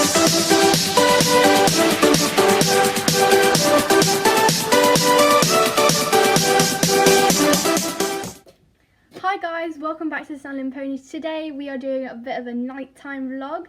Hi guys, welcome back to Sandling Ponies. Today we are doing a bit of a nighttime vlog.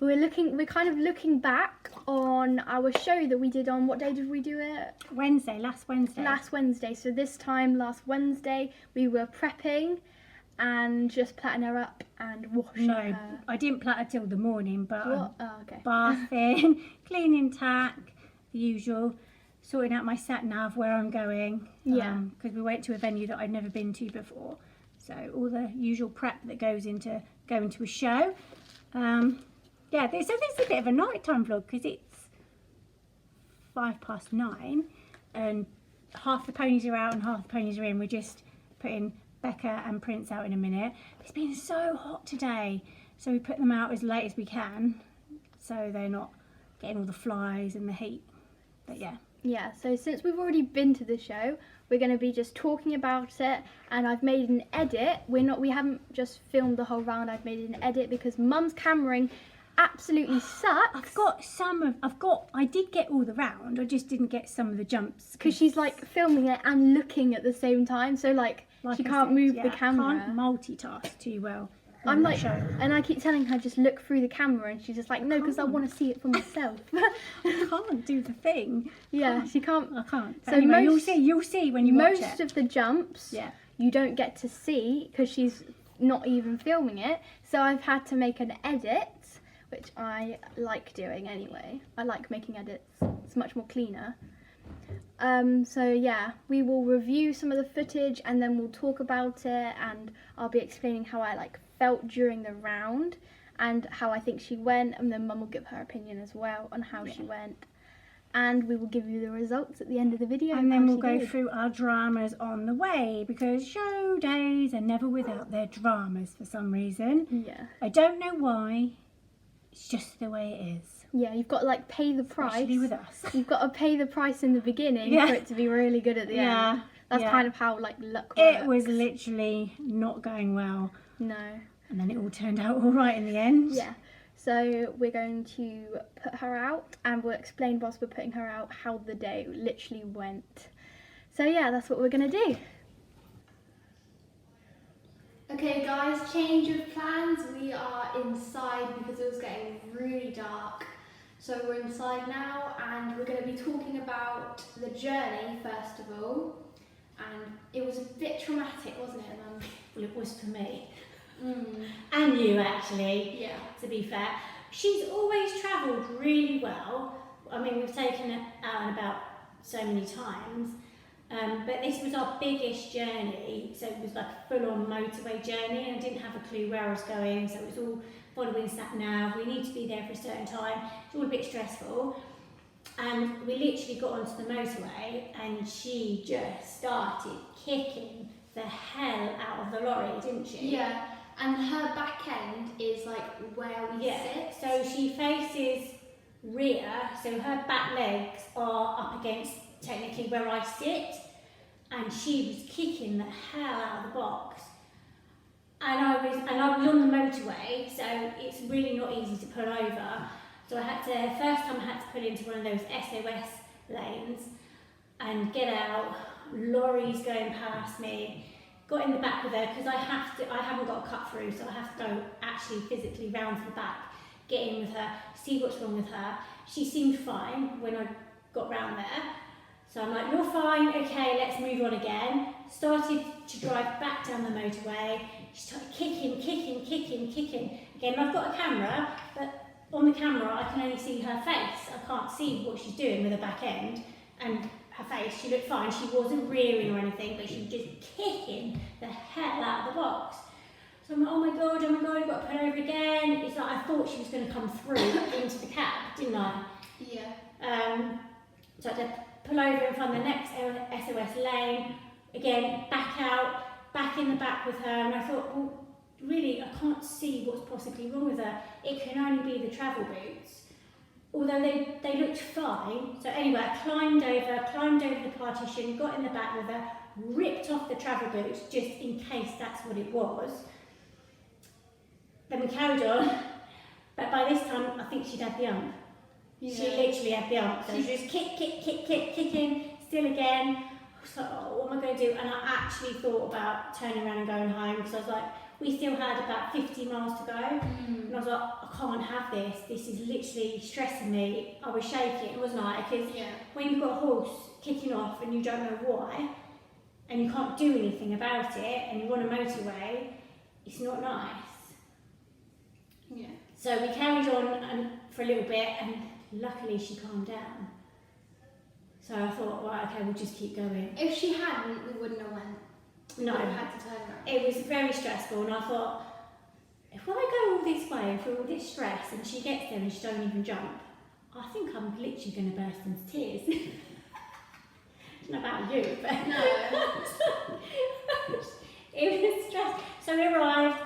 We're kind of looking back on our show that we did on, what day did we do it? Last Wednesday. Last Wednesday. So this time, last Wednesday, we were prepping and just plaiting her up and washing her. No, I didn't plait her till the morning, but Okay. bathing, cleaning tack, the usual, sorting out my sat nav where I'm going. Yeah. Because we went to a venue that I'd never been to before. So all the usual prep that goes into going to a show. Yeah, so this is a bit of a nighttime vlog because it's 9:05 and half the ponies are out and half the ponies are in. We're just putting Becca and Prince out in a minute. It's been so hot today, so we put them out as late as we can so they're not getting all the flies and the heat. But yeah. Yeah, so since we've already been to the show, we're going to be just talking about it, and I've made an edit. We haven't just filmed the whole round. I've made an edit because Mum's cameraing absolutely sucks. I did get all the round. I just didn't get some of the jumps because she's like filming it and looking at the same time, so like she can't move the camera. Can't multitask too well. I'm like, and I keep telling her just look through the camera, and she's just like, no, because I want to see it for myself. I can't do the thing. Yeah, she can't. I can't. But So anyway, most, you'll see when you watch it. Most of the jumps, yeah, you don't get to see because she's not even filming it. So I've had to make an edit, which I like doing anyway. I like making edits. It's much more cleaner. So yeah, we will review some of the footage and then we'll talk about it, and I'll be explaining how I felt during the round and how I think she went, and then Mum will give her opinion as well on how she went, and we will give you the results at the end of the video. And then we'll go through our dramas on the way, because show days are never without their dramas for some reason. Yeah. I don't know why. It's just the way it is. Yeah, you've got to pay the price. Especially with us. You've got to pay the price in the beginning for it to be really good at the end. That's kind of how luck works. It was literally not going well. No. And then it all turned out all right in the end. Yeah. So we're going to put her out, and we'll explain whilst we're putting her out how the day literally went. So yeah, that's what we're going to do. Okay guys, change of plans. We are inside because it was getting really dark. So we're inside now, and we're going to be talking about the journey first of all. And it was a bit traumatic, wasn't it, Mum? Well, it was for me. And you, actually. Yeah. To be fair, she's always travelled really well. I mean, we've taken it out and about so many times. But this was our biggest journey, so it was like a full-on motorway journey, and I didn't have a clue where I was going, so it was all following sat nav. We need to be there for a certain time. It's all a bit stressful, and we literally got onto the motorway, and she just started kicking the hell out of the lorry, didn't she? Yeah, and her back end is where we sit. So she faces rear, so her back legs are up against technically where I sit, and she was kicking the hell out of the box. And I was on the motorway, so it's really not easy to pull over. So first time I had to pull into one of those SOS lanes and get out. Lorries going past me. Got in the back with her because I haven't got a cut through, so I have to go actually physically round to the back, get in with her, see what's wrong with her. She seemed fine when I got round there. So I'm like, you're fine, okay, let's move on again. Started to drive back down the motorway. She started kicking. Again, I've got a camera, but on the camera I can only see her face. I can't see what she's doing with her back end and her face. She looked fine, she wasn't rearing or anything, but she was just kicking the hell out of the box. So I'm like, oh my god, I've got to put her over again. It's like I thought she was going to come through into the cab, didn't I? Yeah. So I had to pull over in front of the next SOS lane, again, back out, back in the back with her, and I thought, well, really, I can't see what's possibly wrong with her. It can only be the travel boots. Although they looked fine. So anyway, I climbed over the partition, got in the back with her, ripped off the travel boots just in case that's what it was. Then we carried on, but by this time I think she she'd had the ump. Yeah. She literally had the ump. So she was kicking, still again. I was like, oh, what am I going to do? And I actually thought about turning around and going home because I was like, we still had about 50 miles to go. And I was like, I can't have this. This is literally stressing me. I was shaking, wasn't I? Because when you've got a horse kicking off and you don't know why, and you can't do anything about it, and you're on a motorway, it's not nice. Yeah. So we carried on for a little bit, and luckily she calmed down. So I thought, right, okay, we'll just keep going. If she hadn't, we wouldn't have went. No. We would have had to turn around. It was very stressful, and I thought, if I go all this way through all this stress and she gets there and she don't even jump, I think I'm literally going to burst into tears. I don't know about you, but No. it was stress. So we arrived,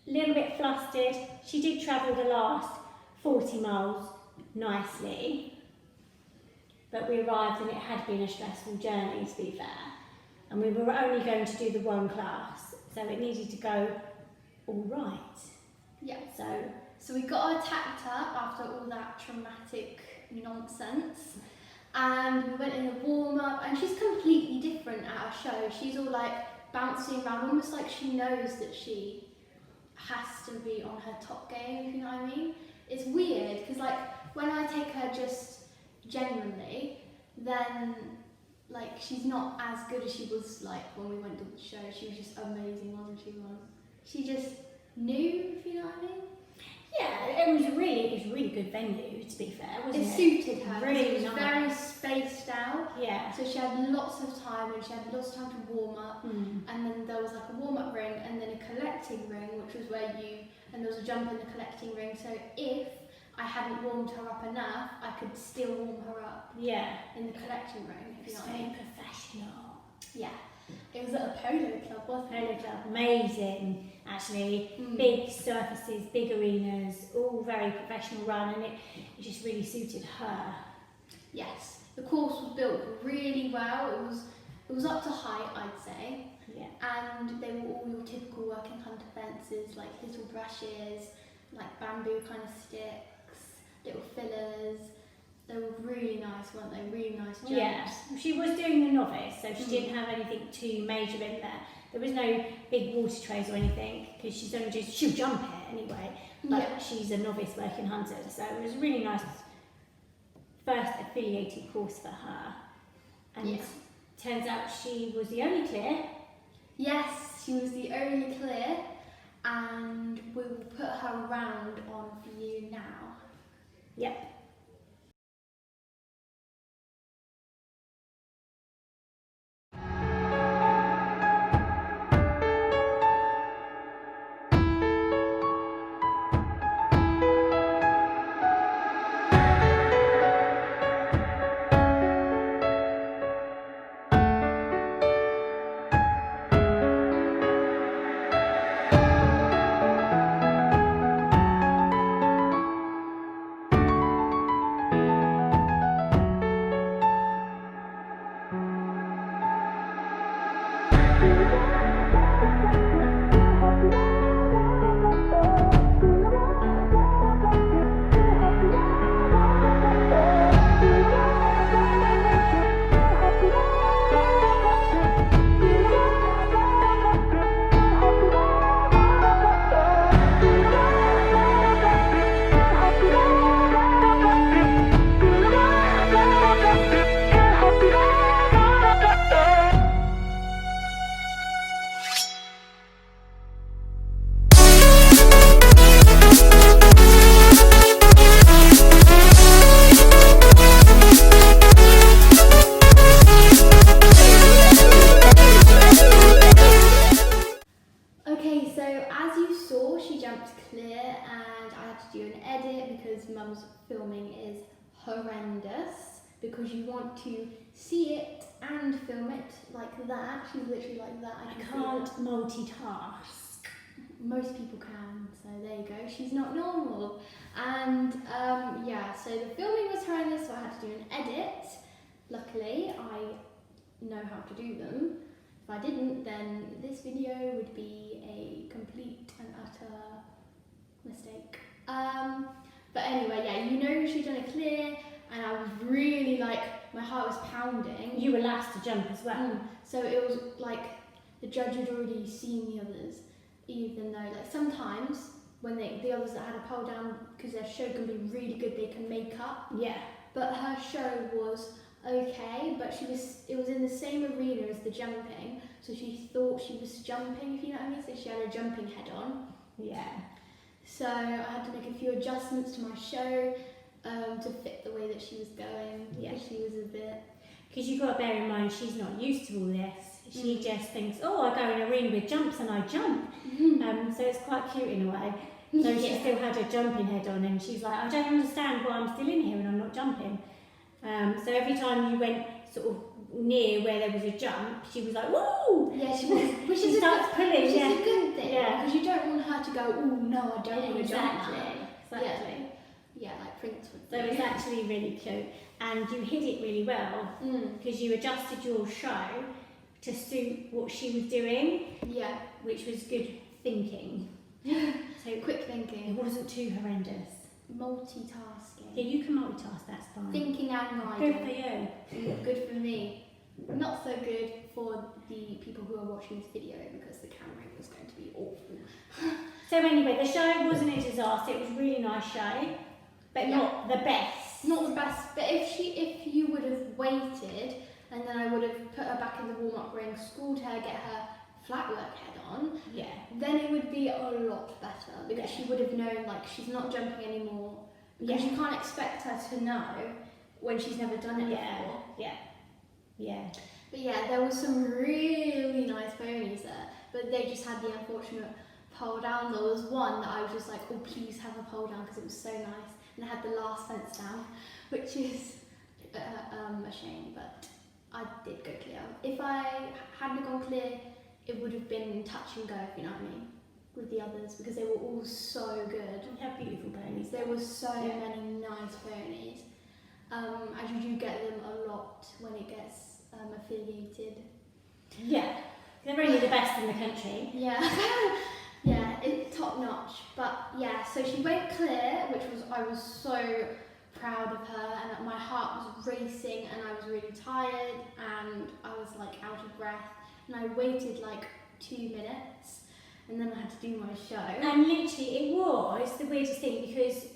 a little bit flustered. She did travel the last 40 miles nicely, but we arrived and it had been a stressful journey, to be fair. And we were only going to do the one class, so it needed to go all right. Yeah. So we got her tacked up after all that traumatic nonsense, and we went in the warm up, and she's completely different at our show. She's all like bouncing around, almost like she knows that she has to be on her top game, if you know what I mean. It's weird, because like when I take her just genuinely, then like she's not as good as she was like when we went to the show. She was just amazing, wasn't she? She just knew, if you know what I mean. yeah, it was a really good venue, to be fair, wasn't it? It suited her. Really it was nice. very spaced out. Yeah. So she had lots of time, and she had lots of time to warm up. Mm. And then there was like a warm up ring, and then a collecting ring, which was where and there was a jump in the collecting ring. So if I hadn't warmed her up enough, I could still warm her up Yeah. in the collecting ring, if you It's know what I very mean. professional. Yeah. It was at a polo club, wasn't Polo it? club, amazing, actually. Mm. Big surfaces, big arenas, all very professional run, and it just really suited her. Yes. The course was built really well. It was up to height, I'd say. Yeah. And they were all your typical working hunter fences, like little brushes, like bamboo kind of sticks, little fillers. They were really nice, weren't they? Really nice jumps. Yeah, she was doing the novice, so she didn't have anything too major in there. There was no big water trays or anything, because she'll jump it anyway, but she's a novice working hunter, so it was a really nice first affiliated course for her. And turns out she was the only clear. Yes, she was the only clear, and we will put her round on for you now. Yep. Okay, so as you saw, she jumped clear, and I had to do an edit because Mum's filming is horrendous, because you want to see it and film it like that. She's literally like that. I can't multitask. Most people can, so there you go. She's not normal. And yeah, so the filming was horrendous, so I had to do an edit. Luckily, I know how to do them. If I didn't, then this video would be a complete and utter mistake. But anyway, yeah, you know she'd done a clear, and I was really like, my heart was pounding. You were last to jump as well. So it was like the judge had already seen the others, even though like sometimes when the others that had a pole down, because their show can be really good, they can make up. Yeah. But her show was okay, but it was in the same arena as the jumping, so she thought she was jumping, if you know what I mean. So she had a jumping head on. Yeah. So I had to make a few adjustments to my show to fit the way that she was going. Yeah. She was a bit. Because you've got to bear in mind she's not used to all this. She just thinks, oh, I go in an arena with jumps and I jump. So it's quite cute in a way. So she still had her jumping head on, and she's like, I don't understand why I'm still in here and I'm not jumping. So every time you went sort of near where there was a jump, she was like, woo! Yeah, she was. Which she is starts pulling. Which is a good thing. Yeah. Because you don't want her to go, oh no, I don't want to jump now. Exactly. Yeah, like Prince would. So it's actually really cute, and you hid it really well because you adjusted your show to suit what she was doing. Yeah. Which was good thinking. So quick thinking. It wasn't too horrendous. Multitasking. Yeah, you can multitask, that's fine. Thinking and riding. Good for you. Good for me. Not so good for the people who are watching this video because the camera was going to be awful. So anyway, the show wasn't a disaster. It was a really nice show, but not the best. Not the best. But if you would have waited, and then I would have put her back in the warm-up ring, schooled her, get her flat work head on, then it would be a lot better because she would have known like she's not jumping anymore. Because you can't expect her to know when she's never done it before. Yeah. But yeah, there was some really nice ponies there, but they just had the unfortunate pole down. There was one that I was just like, oh please have a pole down because it was so nice, and it had the last fence down, which is a shame, but I did go clear. If I hadn't gone clear, it would have been touch and go, if you know what I mean, with the others, because they were all so good. You have beautiful ponies. There were so many nice ponies. And you do get them a lot when it gets affiliated. Yeah, they're really the best in the country. Yeah, yeah, it's top notch. But yeah, so she went clear, which was, I was so proud of her, and my heart was racing and I was really tired and I was like out of breath, and I waited like 2 minutes and then I had to do my show. And literally it was the weirdest thing because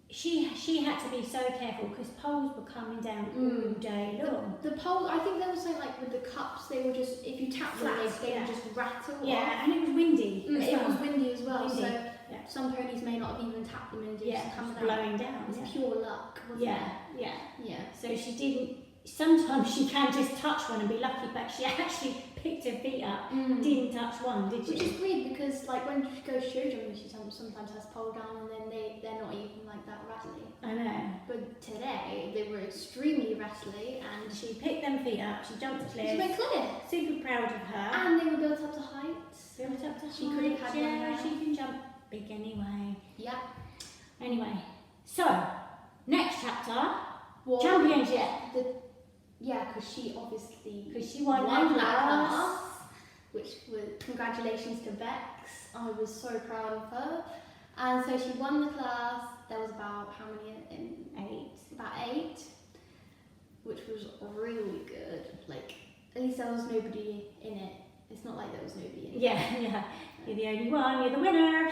she had to be so careful because poles were coming down all day long. The pole, I think there was something like with the cups, they were just, if you tap them, they would just rattle off. And it was windy. It was windy as well, windy. So some ponies may not have even tapped them and just come blowing down. It's pure luck, wasn't it? Yeah. So she didn't, sometimes she can just touch one and be lucky, but she actually picked her feet up, didn't touch one, did she? Which is weird because like when she goes show jumping, she sometimes has pole down and then they're not even like that rattly. I know. But today they were extremely rattly and she picked them feet up, she jumped clear. She went clear. Super proud of her. And they were built up to heights. Built up to she could have had one now. She can jump big anyway. Yeah. Anyway, so next chapter, championship. Yeah, because she obviously won that class, which was congratulations to Bex. I was so proud of her. And so she won the class. There was about how many in 8? About 8, which was really good. Like at least there was nobody in it. It's not like there was nobody in it. Yeah. You're the only one. You're the winner.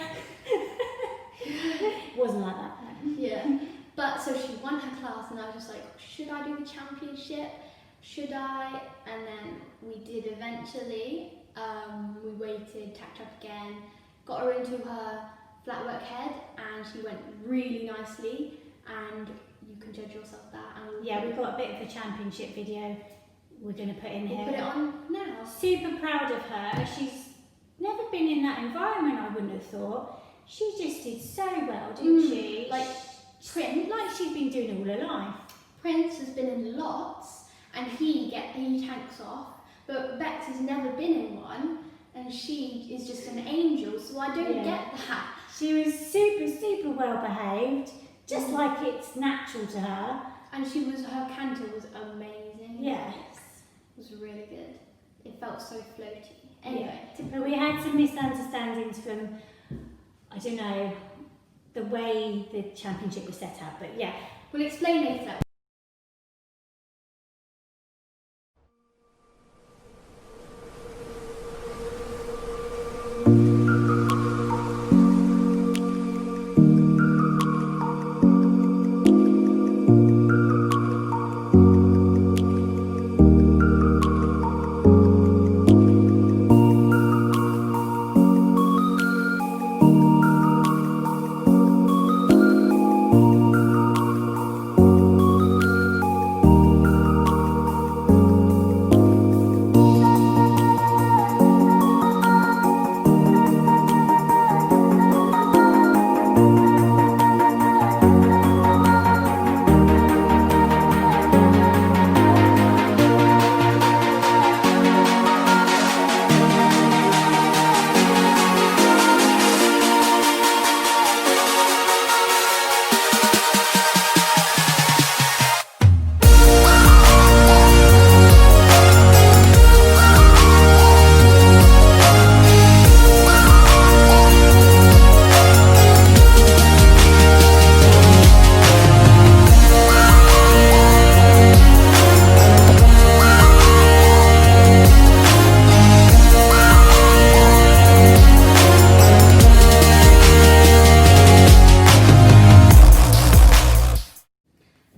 Wasn't like that. Yeah. But so she won her class and I was just like, should I do the championship? Should I? And then we did eventually. We waited, tacked up again, got her into her flat work head and she went really nicely, and you can judge yourself that. And we've got a bit of the championship video we're going to put in here. We'll put it on now. Super proud of her. She's never been in that environment, I wouldn't have thought. She just did so well, didn't she? Like Prince, like she's been doing all her life. Prince has been in lots, and he tanks off, but Bex has never been in one, and she is just an angel, so I don't get that. She was super, super well behaved, just like it's natural to her. And her canter was amazing. Yes. It was really good. It felt so floaty. Anyway. But we had some misunderstandings from, I don't know, the way the championship was set up. But yeah, We'll explain later.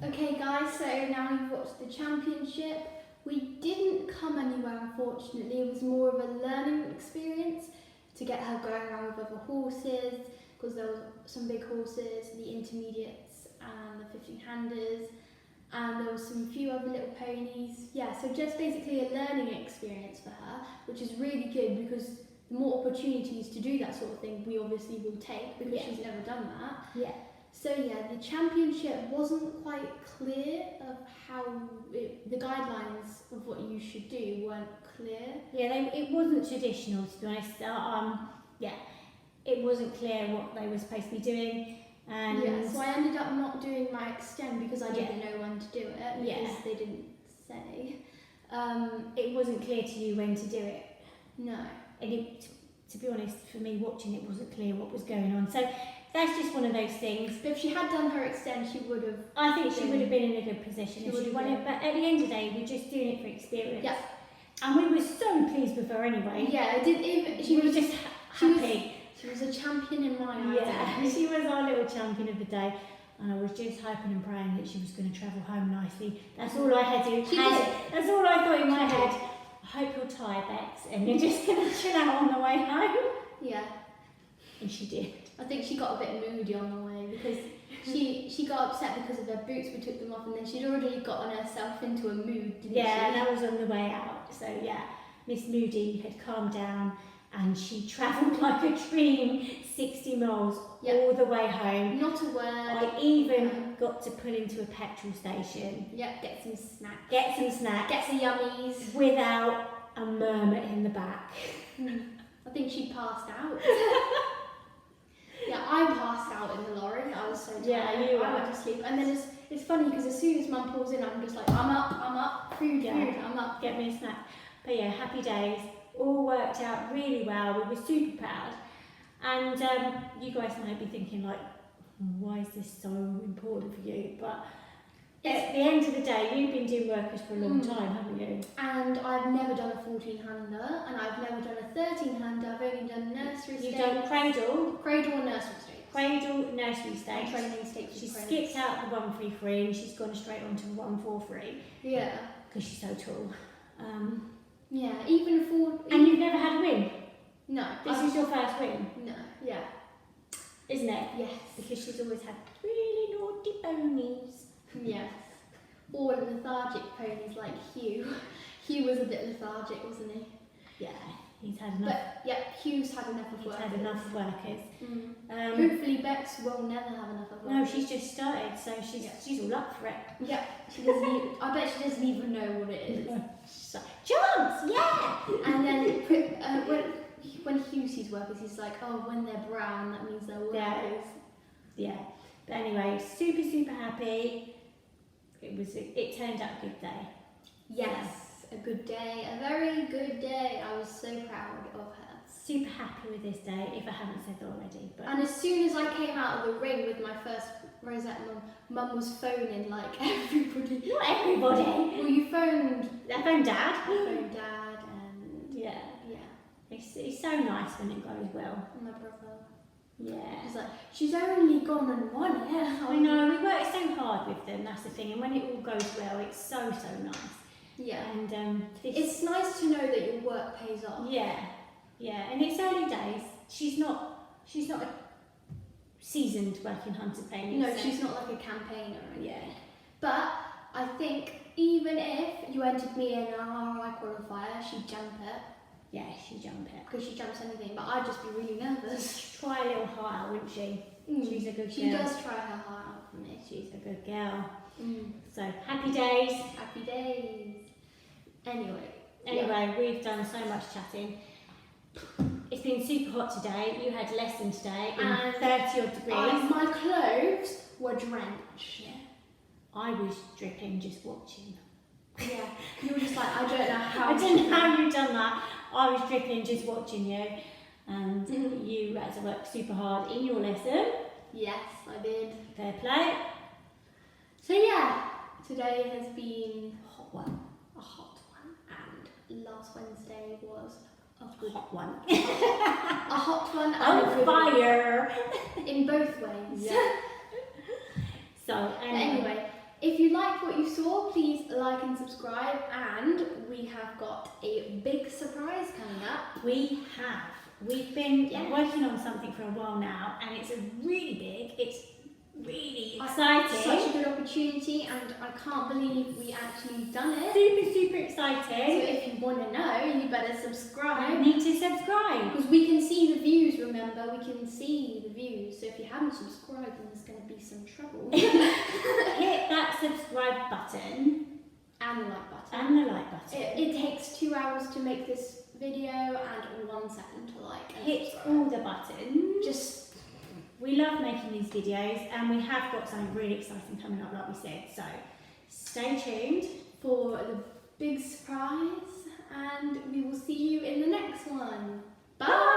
Okay guys, so now we've watched the championship. We didn't come anywhere unfortunately, it was more of a learning experience to get her going around with other horses, because there were some big horses, the intermediates and the 15-handers, and there was some few other little ponies. Yeah, so just basically a learning experience for her, which is really good because the more opportunities to do that sort of thing we obviously will take, because she's never done that. yeah. So yeah, the championship wasn't quite clear of how the guidelines of what you should do weren't clear. Yeah, it wasn't traditional, to be honest. Yeah, it wasn't clear what they were supposed to be doing. And yeah, so I ended up not doing my extend because I didn't know when to do it, because they didn't say. It wasn't clear to you when to do it. No. And to be honest, for me watching it wasn't clear what was going on. So that's just one of those things. But if she had done her extend, she would have. I think she would have been in a good position if she won it. But at the end of the day, we're just doing it for experience. Yeah. And we were so pleased with her anyway. Yeah, it didn't even. She was just happy. She was a champion in my eyes. Yeah, she was our little champion of the day. And I was just hoping and praying that she was going to travel home nicely. That's all I had to. That's all I thought in my head. I hope you're tired, Bex, and you're just going to chill out on the way home. Yeah. And she did. I think she got a bit moody on the way because she got upset because of her boots. We took them off, and then she'd already gotten herself into a mood, didn't she? Yeah, that was on the way out. So yeah, Miss Moody had calmed down and she travelled like a dream 60 miles all the way home. Not a word. I even got to pull into a petrol station. Yeah, get some snacks. Get some snacks. Get some yummies. Without a murmur in the back. I think she passed out. Yeah, I passed out in the lorry. I was so tired. Yeah, you were. I went to sleep. And then it's funny because as soon as Mum pulls in, I'm just like, I'm up, food, I'm up. Get me a snack. But yeah, happy days. All worked out really well. We were super proud. And you guys might be thinking like, why is this so important for you? But at the end of the day, you've been doing workers for a long time, haven't you? And I've never done a 14-hander, and I've never done a 13-hander. I've only done nursery stakes. You've done cradle or nursery stakes. Cradle, nursery stakes. Training stakes. She skipped out the 133 and she's gone straight on to the 143. Yeah. Because she's so tall. Yeah, even for... And you've never had a win? No. This is your first win? No, yeah. Isn't it? Yes. Because she's always had really naughty ponies. Yes. Or lethargic ponies like Hugh. Hugh was a bit lethargic, wasn't he? Yeah, he's had enough. But yeah, Hugh's had enough of workers. He's had enough of workers. Hopefully Bex will never have enough of workers. No, she's just started, so she's all up for it. Yeah, she doesn't even, I bet she doesn't even know what it is. She's like, chance, yeah! And then when Hugh sees workers, he's like, oh, when they're brown, that means they're workers. Yeah. But anyway, super, super happy. It turned out a good day. Yes, a good day, a very good day. I was so proud of her. super happy with this day, if I haven't said that already. But And as soon as I came out of the ring with my first rosette, Mum was phoning like everybody. not everybody. Well, you phoned. I phoned Dad. I phoned Dad and Yeah. yeah, It's so nice when it goes well. my brother. Yeah. He's like, she's only gone and won it. I know, we work so hard with them, that's the thing, and when it all goes well, it's so nice. Yeah. And It's nice to know that your work pays off. yeah, and it's early days. She's not a seasoned working hunter painting. No, so- she's not like a campaigner or anything. Yeah. But I think even if you entered me in an RI qualifier, she'd jump it. Yeah, she jumped it. Because she jumps anything, but I'd just be really nervous. Try a little higher, wouldn't she? She's a good She girl. does try her heart out for me. She's a good girl. Mm. So, happy days. Happy days. Anyway, We've done so much chatting. It's been super hot today. You had lesson today in And 30 odd degrees. my clothes were drenched. Yeah. I was dripping just watching. Yeah, you were just like, I don't know how. I don't know how you've done that. I was dripping just watching you, and Mhm. you had to work super hard in your lesson. Yes, I did. Fair play. So yeah, today has been Hot one. a hot one, and last Wednesday was a good Hot one. a hot one and a On good one. fire. In both ways. Yeah. So, But anyway, if you liked what you saw, please like and subscribe, and we have got a big surprise coming up. we've been Yeah. working on something for a while now, and it's really exciting. Such a good opportunity, and I can't believe we actually done it. Super So exciting. if you want to know, you better You subscribe. need to subscribe. Because we can see the views, remember? We can see the views. So if you haven't subscribed, then there's going to be some trouble. Hit that subscribe button And the like button. and the like button. It takes 2 hours to make this video and 1 second to like and Hit subscribe. all the buttons. Just We love making these videos, and we have got something really exciting coming up, like we said. So stay tuned. for the big surprise, and we will see you in the next one. Bye!